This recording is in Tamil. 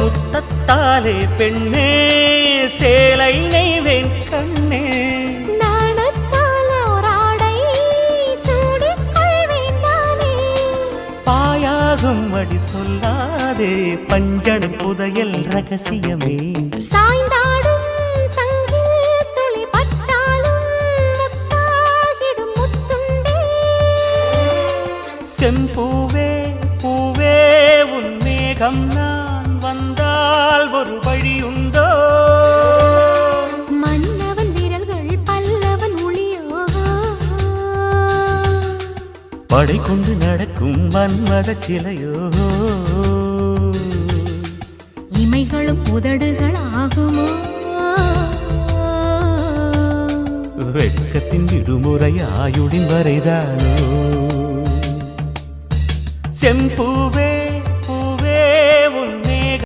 முத்தத்தாலே பெண்ணே சேலை நெய்வேன் கண்ணே பாயாகும் அடி சொல்லாதே பஞ்சணம் புதையல் ரகசியமே சாய்ந்தாடும் சங்கில் துளி பட்டாலும் முத்தாகிடும் முத்துண்டே செம்பூவே பூவே உன் மேகம் நான் வந்தால் ஒரு வழியுண்டோ மன்னவன் விரல்கள் பல்லவன் ஒளியோ படை கொண்டு நடக்கும் மன்மத சிலையோ இமைகளும் உதடுகள் ஆகுமோ வெட்கத்தின் விடுமுறை ஆயுடின் வரைதானோ செம்பூவே